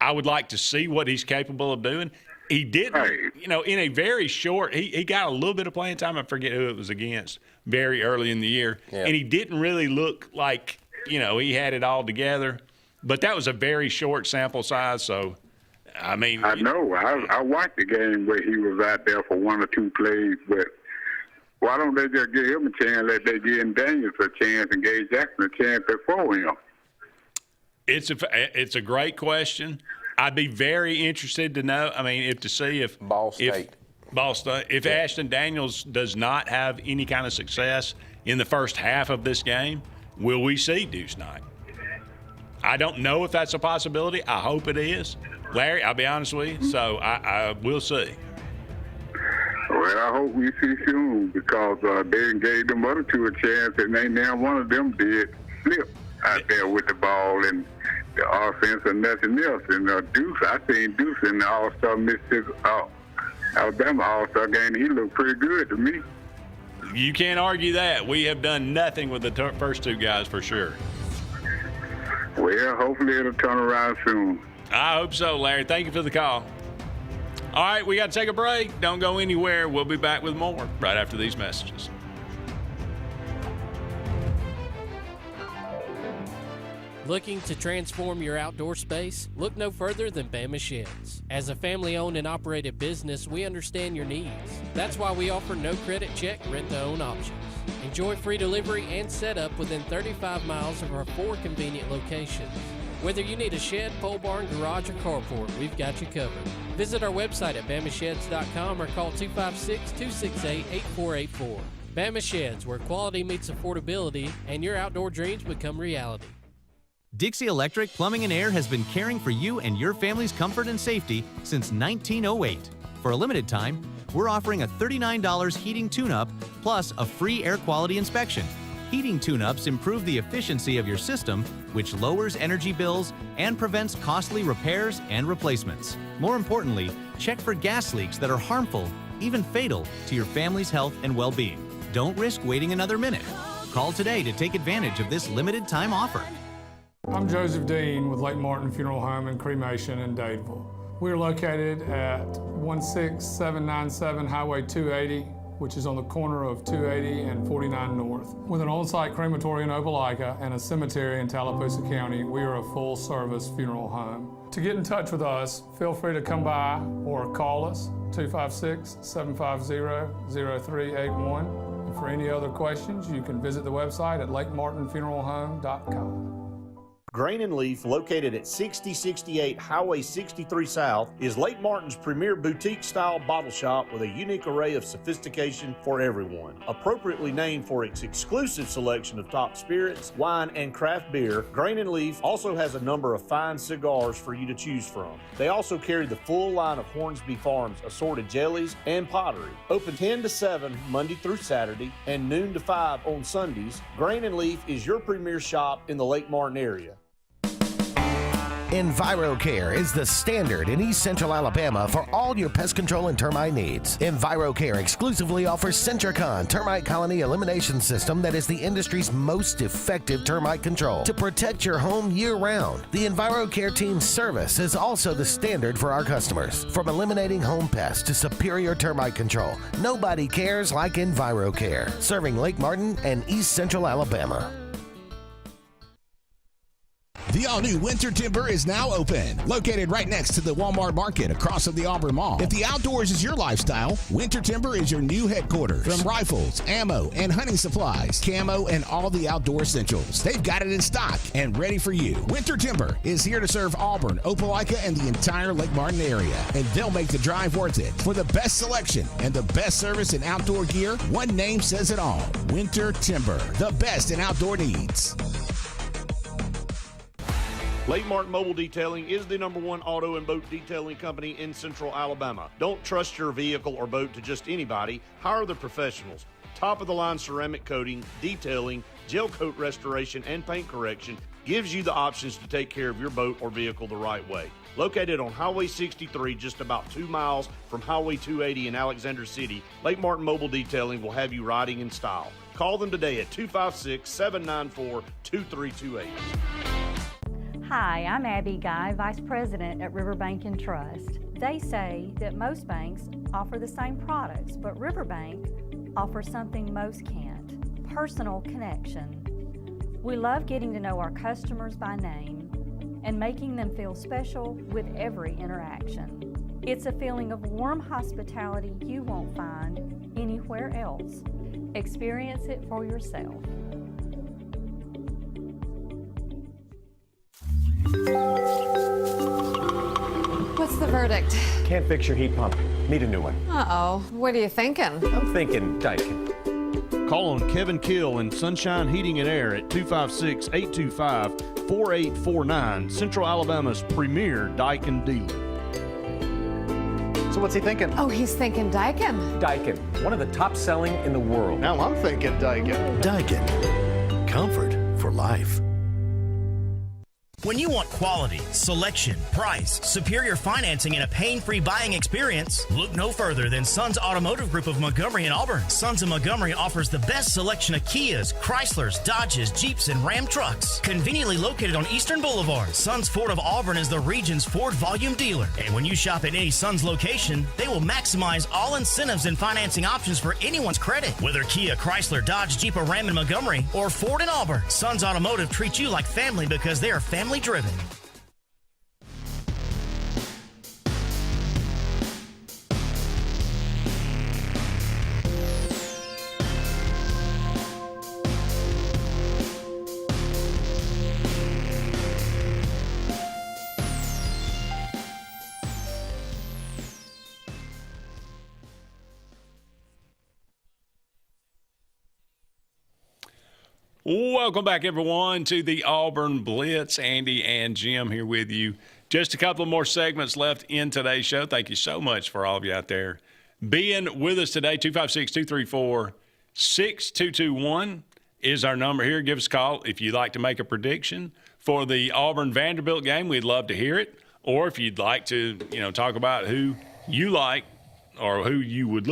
I would like to see what he's capable of doing. He didn't, in a very short – he got a little bit of playing time. I forget who it was against very early in the year. Yeah. And he didn't really look like, he had it all together. But that was a very short sample size, so, I know. I watched the game where he was out there for one or two plays, but why don't they just give him a chance, let they give Daniels a chance and gave Jackson a chance before him? It's a great question. I'd be very interested to know. To see if Ball State, if Ashton Daniels does not have any kind of success in the first half of this game, will we see Deuce Knight? I don't know if that's a possibility. I hope it is, Larry. I'll be honest with you. So I will see. Well, I hope we see soon because they gave them other two a chance, and now one of them did flip out there with the ball and the offense and nothing else. And Deuce, I seen Deuce in the All-Star Mississippi, Alabama All-Star game. He looked pretty good to me. You can't argue that. We have done nothing with the first two guys for sure. Well, hopefully it'll turn around soon. I hope so, Larry. Thank you for the call. All right, we got to take a break. Don't go anywhere. We'll be back with more right after these messages. Looking to transform your outdoor space? Look no further than Bama Sheds. As a family-owned and operated business, we understand your needs. That's why we offer no credit check, rent-to-own options. Enjoy free delivery and setup within 35 miles of our 4 convenient locations. Whether you need a shed, pole barn, garage, or carport, we've got you covered. Visit our website at BamaSheds.com or call 256-268-8484. Bama Sheds, where quality meets affordability and your outdoor dreams become reality. Dixie Electric Plumbing and Air has been caring for you and your family's comfort and safety since 1908. For a limited time, we're offering a $39 heating tune-up plus a free air quality inspection. Heating tune-ups improve the efficiency of your system, which lowers energy bills and prevents costly repairs and replacements. More importantly, check for gas leaks that are harmful, even fatal, to your family's health and well-being. Don't risk waiting another minute. Call today to take advantage of this limited time offer. I'm Joseph Dean with Lake Martin Funeral Home and Cremation in Dadeville. We're located at 16797 Highway 280, which is on the corner of 280 and 49 North. With an on-site crematory in Opelika and a cemetery in Tallapoosa County, we are a full-service funeral home. To get in touch with us, feel free to come by or call us, 256-750-0381. And for any other questions, you can visit the website at lakemartinfuneralhome.com. Grain and Leaf, located at 6068 Highway 63 South, is Lake Martin's premier boutique-style bottle shop with a unique array of sophistication for everyone. Appropriately named for its exclusive selection of top spirits, wine, and craft beer, Grain and Leaf also has a number of fine cigars for you to choose from. They also carry the full line of Hornsby Farms assorted jellies and pottery. Open 10 to 7 Monday through Saturday and noon to 5 on Sundays, Grain and Leaf is your premier shop in the Lake Martin area. EnviroCare is the standard in East Central Alabama for all your pest control and termite needs. EnviroCare exclusively offers Centricon termite colony elimination system that is the industry's most effective termite control to protect your home year-round. The EnviroCare team's service is also the standard for our customers. From eliminating home pests to superior termite control, nobody cares like EnviroCare, serving Lake Martin and East Central Alabama. The all-new Winter Timber is now open. Located right next to the Walmart Market across from the Auburn Mall. If the outdoors is your lifestyle, Winter Timber is your new headquarters. From rifles, ammo, and hunting supplies, camo, and all the outdoor essentials, they've got it in stock and ready for you. Winter Timber is here to serve Auburn, Opelika, and the entire Lake Martin area, and they'll make the drive worth it. For the best selection and the best service in outdoor gear, one name says it all. Winter Timber, the best in outdoor needs. Lake Martin Mobile Detailing is the #1 auto and boat detailing company in Central Alabama. Don't trust your vehicle or boat to just anybody. Hire the professionals. Top-of-the-line ceramic coating, detailing, gel coat restoration, and paint correction gives you the options to take care of your boat or vehicle the right way. Located on Highway 63, just about 2 miles from Highway 280 in Alexander City, Lake Martin Mobile Detailing will have you riding in style. Call them today at 256-794-2328. Hi, I'm Abby Guy, Vice President at Riverbank and Trust. They say that most banks offer the same products, but Riverbank offers something most can't: personal connection. We love getting to know our customers by name and making them feel special with every interaction. It's a feeling of warm hospitality you won't find anywhere else. Experience it for yourself. What's the verdict? Can't fix your heat pump. Need a new one. Uh-oh. What are you thinking? I'm thinking Daikin. Call on Kevin Kill and Sunshine Heating and Air at 256-825-4849, Central Alabama's premier Daikin dealer. So what's he thinking? Oh, he's thinking Daikin. Daikin, one of the top selling in the world. Now I'm thinking Daikin. Daikin. Comfort for life. When you want quality, selection, price, superior financing, and a pain-free buying experience, look no further than Sons Automotive Group of Montgomery and Auburn. Sons of Montgomery offers the best selection of Kias, Chryslers, Dodges, Jeeps, and Ram trucks. Conveniently located on Eastern Boulevard, Sons Ford of Auburn is the region's Ford volume dealer. And when you shop at any Sons location, they will maximize all incentives and financing options for anyone's credit. Whether Kia, Chrysler, Dodge, Jeep, or Ram in Montgomery, or Ford in Auburn, Sons Automotive treats you like family because they are family driven. Welcome back, everyone, to the Auburn Blitz. Andy and Jim here with you. Just a couple of more segments left in today's show. Thank you so much for all of you out there being with us today. 256-234-6221 is our number here. Give us a call if you'd like to make a prediction for the Auburn-Vanderbilt game. We'd love to hear it. Or if you'd like to, talk about who you like or who you would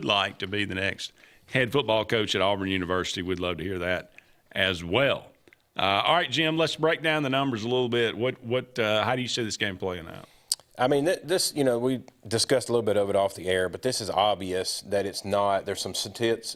like to be the next head football coach at Auburn University. We'd love to hear that as well. All right, Jim, let's break down the numbers a little bit. How do you see this game playing out? I mean, this, we discussed a little bit of it off the air, but this is obvious that it's not. There's some statistics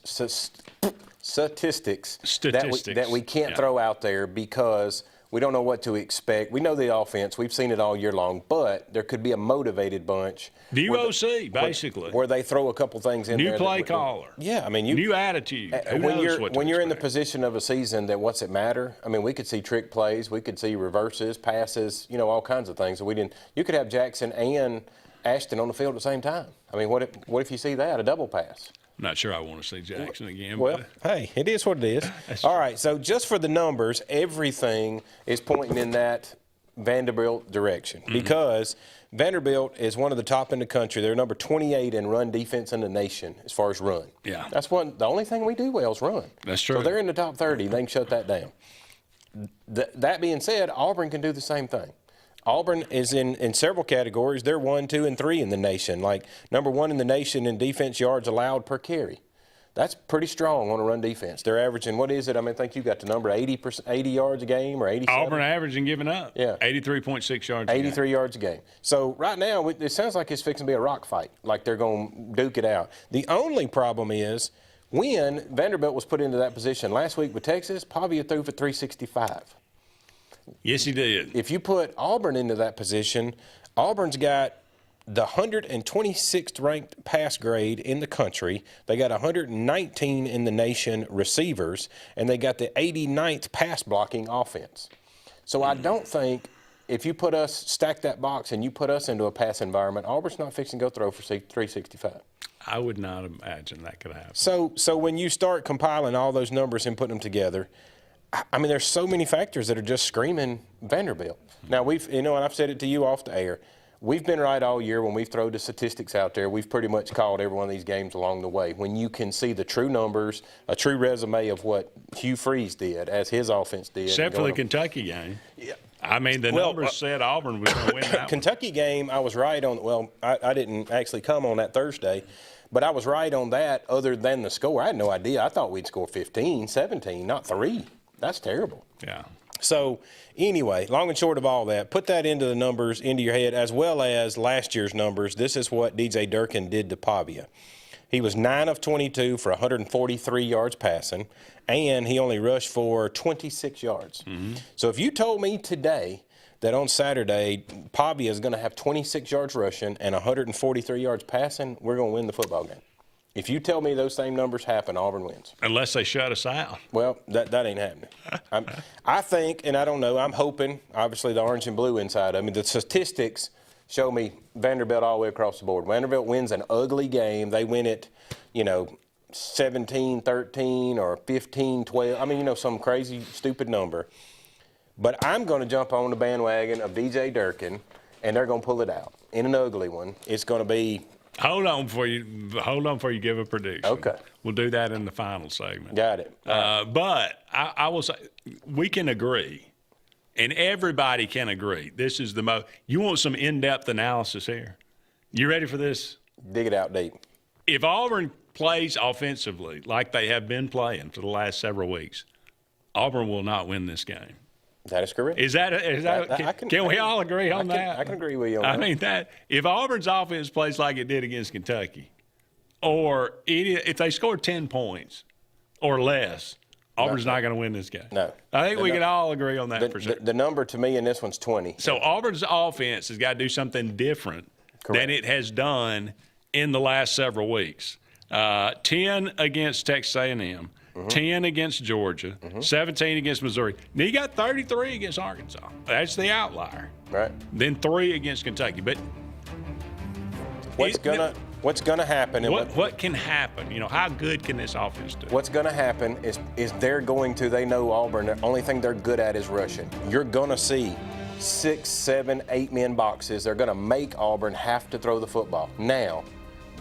that we can't throw out there because we don't know what to expect. We know the offense. We've seen it all year long, but there could be a motivated bunch. New OC, basically. Where they throw a couple things in there. New play caller. Yeah, I mean. New attitude. When you're in the position of a season that what's it matter? I mean, we could see trick plays. We could see reverses, passes, all kinds of things. You could have Jackson and Ashton on the field at the same time. I mean, what if you see that, a double pass? I'm not sure I want to see Jackson again. Well, hey, it is what it is. All right, so just for the numbers, everything is pointing in that Vanderbilt direction because Vanderbilt is one of the top in the country. They're number 28 in run defense in the nation as far as run. Yeah. That's the only thing we do well is run. That's true. So they're in the top 30. They can shut that down. That being said, Auburn can do the same thing. Auburn is in several categories. They're 1, 2, and 3 in the nation. Like number 1 in the nation in defense yards allowed per carry. That's pretty strong on a run defense. They're averaging, what is it? I mean, I think you got the number 80 yards a game or 87. Auburn averaging giving up. Yeah. 83.6 yards a game. 83 yards a game. So right now, it sounds like it's fixing to be a rock fight, like they're going to duke it out. The only problem is when Vanderbilt was put into that position last week with Texas, Pavia threw for 365. Yes, he did. If you put Auburn into that position, Auburn's got the 126th ranked pass grade in the country. They got 119 in the nation receivers, and they got the 89th pass blocking offense. So I don't think if you stack that box and you put us into a pass environment, Auburn's not fixing to go throw for 365. I would not imagine that could happen. So when you start compiling all those numbers and putting them together, I mean, there's so many factors that are just screaming Vanderbilt. Now, and I've said it to you off the air, we've been right all year when we've thrown the statistics out there. We've pretty much called every one of these games along the way. When you can see the true numbers, a true resume of what Hugh Freeze did as his offense did. Except for the Kentucky game. Yeah. I mean, the numbers said Auburn was going to win that Kentucky game, I was right on. Well, I didn't actually come on that Thursday, but I was right on that other than the score. I had no idea. I thought we'd score 15, 17, not 3. That's terrible. Yeah. So, anyway, long and short of all that, put that into the numbers, into your head, as well as last year's numbers. This is what DJ Durkin did to Pavia. He was 9 of 22 for 143 yards passing, and he only rushed for 26 yards. Mm-hmm. So if you told me today that on Saturday Pavia is going to have 26 yards rushing and 143 yards passing, we're going to win the football game. If you tell me those same numbers happen, Auburn wins. Unless they shut us out. Well, that ain't happening. I think, and I don't know, I'm hoping, obviously the orange and blue inside. I mean, the statistics show me Vanderbilt all the way across the board. Vanderbilt wins an ugly game. They win it, 17-13 or 15-12. I mean, some crazy, stupid number. But I'm going to jump on the bandwagon of DJ Durkin, and they're going to pull it out in an ugly one. It's going to be – Hold on before you give a prediction. Okay. We'll do that in the final segment. Got it. But I will say we can agree, and everybody can agree. This is the most – you want some in-depth analysis here. You ready for this? Dig it out deep. If Auburn plays offensively like they have been playing for the last several weeks, Auburn will not win this game. That is correct. Can we all agree on that? I can agree with you on that. I mean, if Auburn's offense plays like it did against Kentucky, or if they score 10 points or less, Auburn's not going to win this game. No. I think we can all agree on that for sure. The number to me in this one's 20. So Auburn's offense has got to do something different than it has done in the last several weeks. 10 against Texas A&M. 10 against Georgia, 17 against Missouri. Now you got 33 against Arkansas. That's the outlier. Right. Then 3 against Kentucky. But what's gonna happen? What can happen? How good can this offense do? What's gonna happen is they know Auburn. The only thing they're good at is rushing. You're gonna see 6, 7, 8 men boxes. They're gonna make Auburn have to throw the football. Now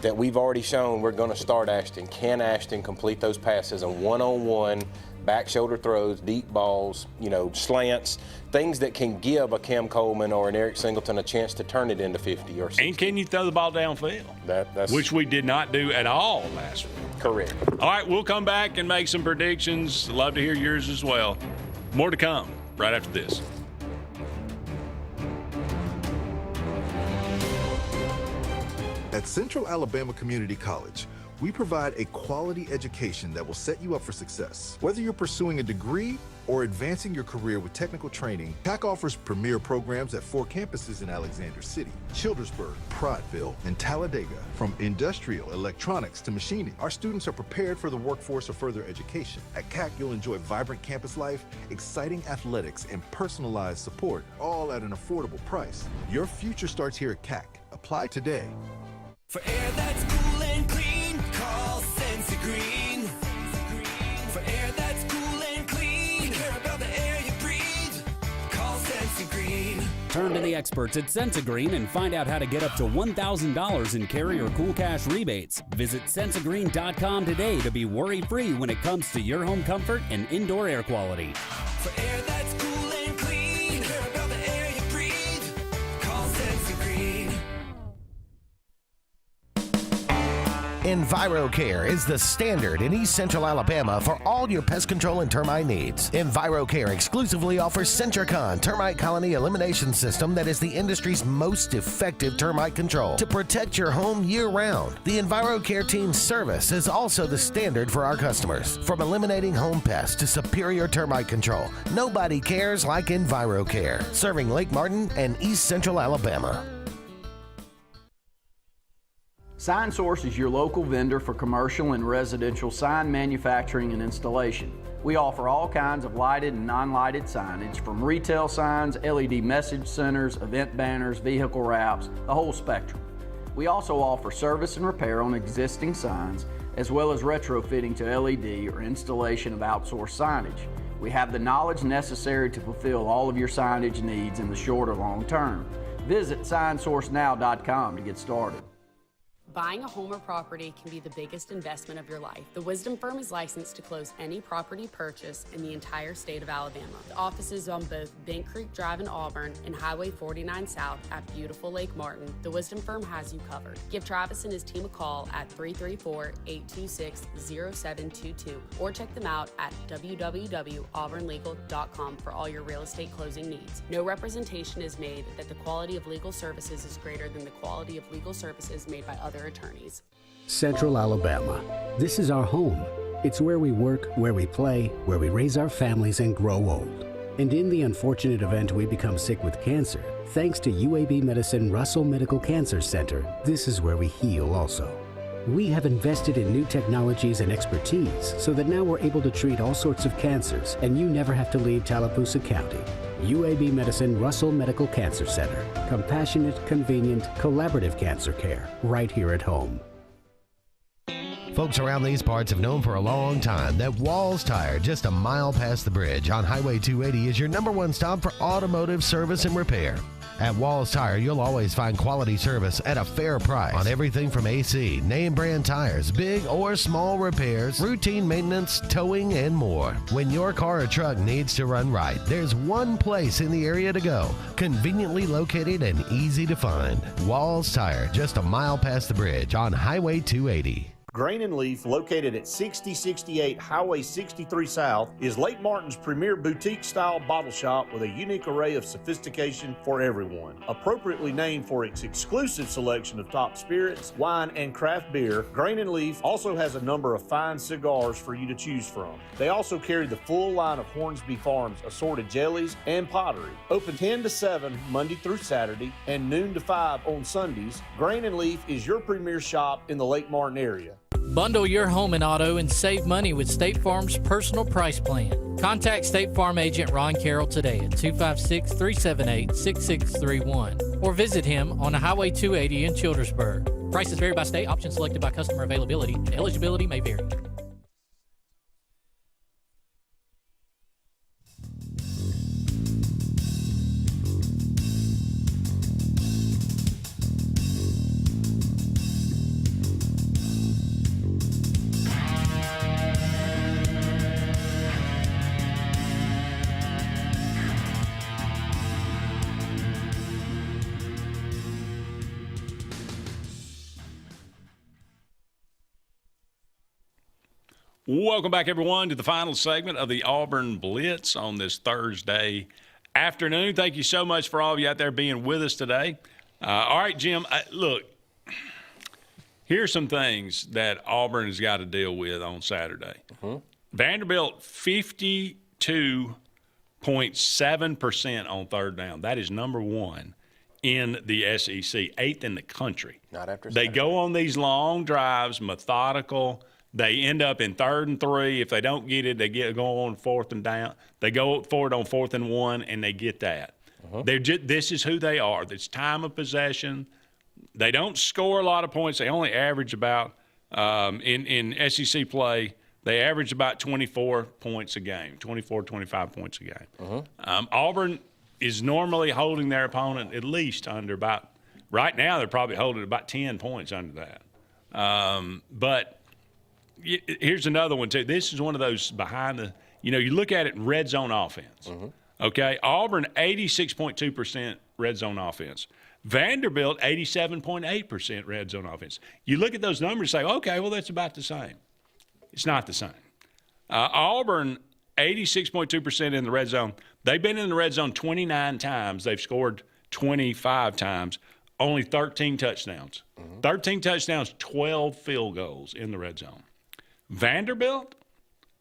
that we've already shown we're going to start Ashton. Can Ashton complete those passes on one-on-one, back shoulder throws, deep balls, slants, things that can give a Cam Coleman or an Eric Singleton a chance to turn it into 50 or 60. And can you throw the ball downfield? That's which we did not do at all last week. Correct. All right, we'll come back and make some predictions. Love to hear yours as well. More to come right after this. At Central Alabama Community College, we provide a quality education that will set you up for success. Whether you're pursuing a degree or advancing your career with technical training, TAC offers premier programs at 4 campuses in Alexander City, Childersburg, Prattville, and Talladega. From industrial, electronics to machining, our students are prepared for the workforce or further education. At CAC, you'll enjoy vibrant campus life, exciting athletics, and personalized support, all at an affordable price. Your future starts here at CAC. Apply today. For air that's cool and clean, call Sensi Green. For air that's cool and clean, care about the air you breathe, call Sensi Green. Turn to the experts at Sensi Green and find out how to get up to $1,000 in carry or cool cash rebates. Visit sensigreen.com today to be worry-free when it comes to your home comfort and indoor air quality. For air that's cool and clean, care about the air you breathe, EnviroCare is the standard in East Central Alabama for all your pest control and termite needs. EnviroCare exclusively offers Centricon termite colony elimination system that is the industry's most effective termite control to protect your home year-round. The EnviroCare team's service is also the standard for our customers. From eliminating home pests to superior termite control, nobody cares like EnviroCare. Serving Lake Martin and East Central Alabama. Sign Source is your local vendor for commercial and residential sign manufacturing and installation. We offer all kinds of lighted and non-lighted signage, from retail signs, LED message centers, event banners, vehicle wraps, the whole spectrum. We also offer service and repair on existing signs, as well as retrofitting to LED or installation of outsourced signage. We have the knowledge necessary to fulfill all of your signage needs in the short or long term. Visit signsourcenow.com to get started. Buying a home or property can be the biggest investment of your life. The Wisdom Firm is licensed to close any property purchase in the entire state of Alabama. The offices on both Bent Creek Drive in Auburn and Highway 49 South at beautiful Lake Martin. The Wisdom Firm has you covered. Give Travis and his team a call at 334-826-0722 or check them out at www.auburnlegal.com for all your real estate closing needs. No representation is made that the quality of legal services is greater than the quality of legal services made by other attorneys. Central Alabama. This is our home. It's where we work, where we play, where we raise our families and grow old. And in the unfortunate event we become sick with cancer, thanks to UAB Medicine Russell Medical Cancer Center, this is where we heal also. We have invested in new technologies and expertise so that now we're able to treat all sorts of cancers and you never have to leave Tallapoosa County. UAB Medicine Russell Medical Cancer Center. Compassionate, convenient, collaborative cancer care right here at home. Folks around these parts have known for a long time that Walls Tire, just a mile past the bridge on Highway 280, is your #1 stop for automotive service and repair. At Walls Tire, you'll always find quality service at a fair price on everything from AC, name brand tires, big or small repairs, routine maintenance, towing, and more. When your car or truck needs to run right, there's one place in the area to go, conveniently located and easy to find. Walls Tire, just a mile past the bridge on Highway 280. Grain and Leaf, located at 6068 Highway 63 South, is Lake Martin's premier boutique-style bottle shop with a unique array of sophistication for everyone. Appropriately named for its exclusive selection of top spirits, wine, and craft beer, Grain and Leaf also has a number of fine cigars for you to choose from. They also carry the full line of Hornsby Farms assorted jellies and pottery. Open 10 to 7 Monday through Saturday and noon to 5 on Sundays, Grain and Leaf is your premier shop in the Lake Martin area. Bundle your home and auto and save money with State Farm's personal price plan. Contact State Farm agent Ron Carroll today at 256-378-6631 or visit him on Highway 280 in Childersburg. Prices vary by state, options selected by customer availability. Eligibility may vary. Welcome back, everyone, to the final segment of the Auburn Blitz on this Thursday afternoon. Thank you so much for all of you out there being with us today. All right, Jim, look, here's some things that Auburn has got to deal with on Saturday. Vanderbilt, 52.7% on third down. That is number one in the SEC, 8th in the country. Not after They Saturday. go on these long drives, methodical. They end up in 3rd and 3. If they don't get it, they go on 4th and down. They go for it on 4th and 1, and they get that. This is who they are. It's time of possession. They don't score a lot of points. They only average about, in SEC play, they average about 24 points a game, 24, 25 points a game. Auburn is normally holding their opponent at least under about, right now they're probably holding about 10 points under that. But here's another one, too. This is one of those behind the – you look at it in red zone offense. Okay? Auburn, 86.2% red zone offense. Vanderbilt, 87.8% red zone offense. You look at those numbers and say, okay, well, that's about the same. It's not the same. Auburn, 86.2% in the red zone. They've been in the red zone 29 times. They've scored 25 times. Only 13 touchdowns. 13 touchdowns, 12 field goals in the red zone. Vanderbilt,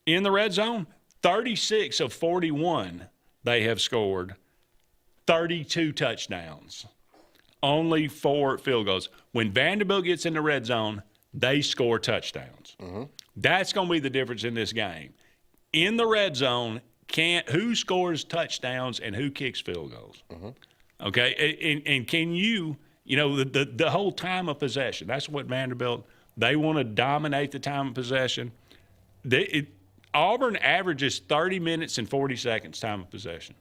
in the red zone, 36 of 41 they have scored, 32 touchdowns, only 4 field goals. When Vanderbilt gets in the red zone, they score touchdowns. That's going to be the difference in this game. In the red zone, who scores touchdowns and who kicks field goals? Okay, and can you know, the whole time of possession, that's what Vanderbilt, they want to dominate the time of possession. Auburn averages 30 minutes and 40 seconds time of possession.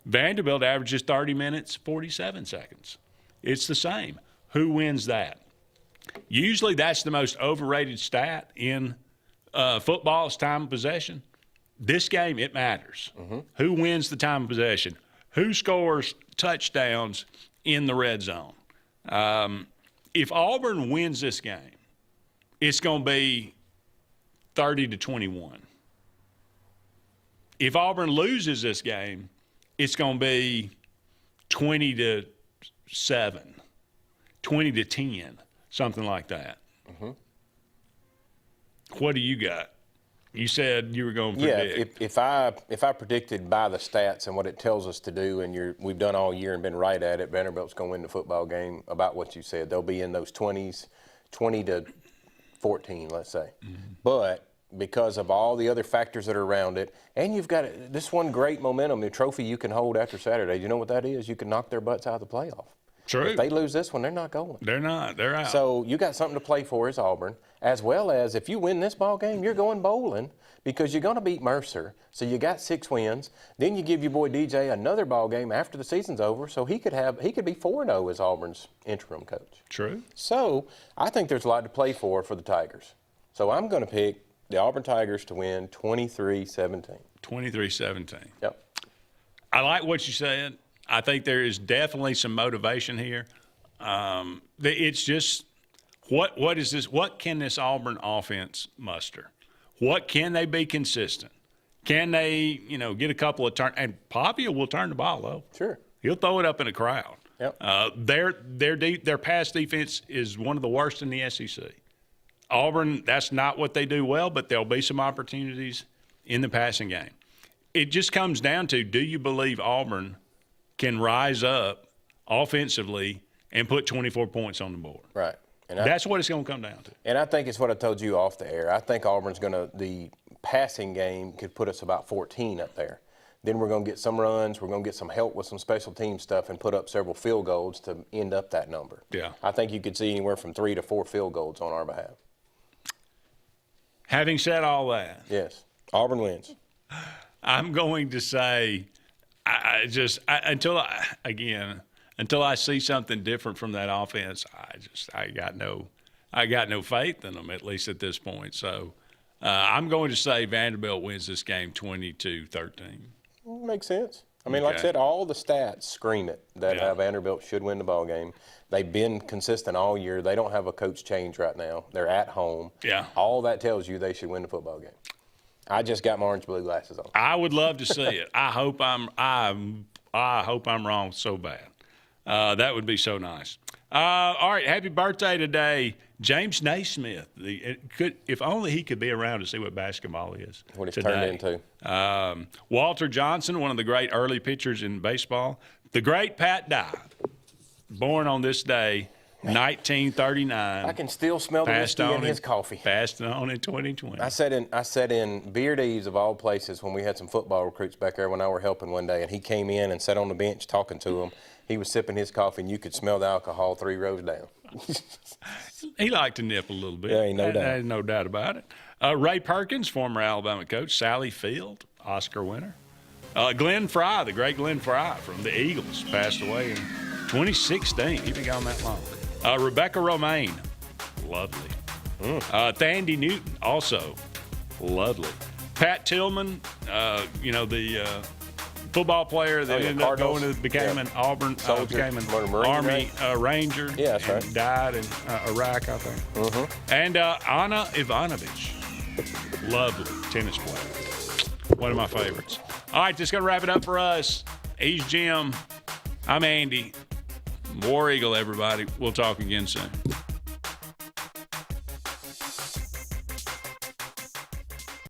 Vanderbilt averages 30 minutes, 47 seconds. It's the same. Who wins that? Usually that's the most overrated stat in football is time of possession. This game, it matters. Who wins the time of possession? Who scores touchdowns in the red zone? If Auburn wins this game, it's going to be 30-21. If Auburn loses this game, it's going to be 20-7, 20-10, something like that. What do you got? You said you were going to predict. Yeah, if I predicted by the stats and what it tells us to do, and we've done all year and been right at it, Vanderbilt's going to win the football game about what you said. They'll be in those 20s, 20-14, let's say. But because of all the other factors that are around it, and you've got this one great momentum, the trophy you can hold after Saturday. You know what that is? You can knock their butts out of the playoff. True. If they lose this one, they're not going. They're not. They're out. So you got something to play for as Auburn, as well as if you win this ball game, you're going bowling because you're going to beat Mercer. So you got 6 wins. Then you give your boy DJ another ball game after the season's over, so he could be 4-0 as Auburn's interim coach. True. So I think there's a lot to play for the Tigers. So I'm going to pick the Auburn Tigers to win 23-17. 23-17. Yep. I like what you said. I think there is definitely some motivation here. It's just what is this? What can this Auburn offense muster? What can they be consistent? Can they, get a couple of turns? And Pavia will turn the ball over. Sure. He'll throw it up in a crowd. Yep. Their pass defense is one of the worst in the SEC. Auburn, that's not what they do well, but there'll be some opportunities in the passing game. It just comes down to, do you believe Auburn can rise up offensively and put 24 points on the board? Right. And that's what it's going to come down to. And I think it's what I told you off the air. I think Auburn's the passing game could put us about 14 up there. Then we're going to get some runs. We're going to get some help with some special team stuff and put up several field goals to end up that number. Yeah. I think you could see anywhere from 3 to 4 field goals on our behalf. Having said all that. Yes. Auburn wins. I'm going to say until I see something different from that offense, I got no faith in them, at least at this point. So I'm going to say Vanderbilt wins this game 22-13. Makes sense. I mean, like I said, all the stats scream it that Vanderbilt should win the ball game. They've been consistent all year. They don't have a coach change right now. They're at home. Yeah. All that tells you they should win the football game. I just got my orange-blue glasses on. I would love to see it. I hope I'm wrong so bad. That would be so nice. All right, happy birthday today, James Naismith. If only he could be around to see what basketball is. What it's today. turned into. Walter Johnson, one of the great early pitchers in baseball. The great Pat Dye, born on this day, 1939. I can still smell the whiskey in his coffee. Passed on in 2020. I sat in Beard Eves of all places when we had some football recruits back there when I were helping one day, and he came in and sat on the bench talking to them. He was sipping his coffee, and you could smell the alcohol 3 rows down. He liked to nip a little bit. Yeah, ain't no doubt. There's no doubt about it. Ray Perkins, former Alabama coach. Sally Field, Oscar winner. Glenn Fry, the great Glenn Fry from the Eagles, passed away in 2016. He'd been gone that long. Rebecca Romaine, lovely. Thandie Newton, also lovely. Pat Tillman, football player that ended up going to became an Auburn, became an Army Ranger. Yeah, that's right. And died in Iraq, I think. And Anna Ivanovic, lovely tennis player, one of my favorites. All right, just gonna wrap it up for us. He's Jim. I'm Andy. War Eagle, everybody. We'll talk again soon.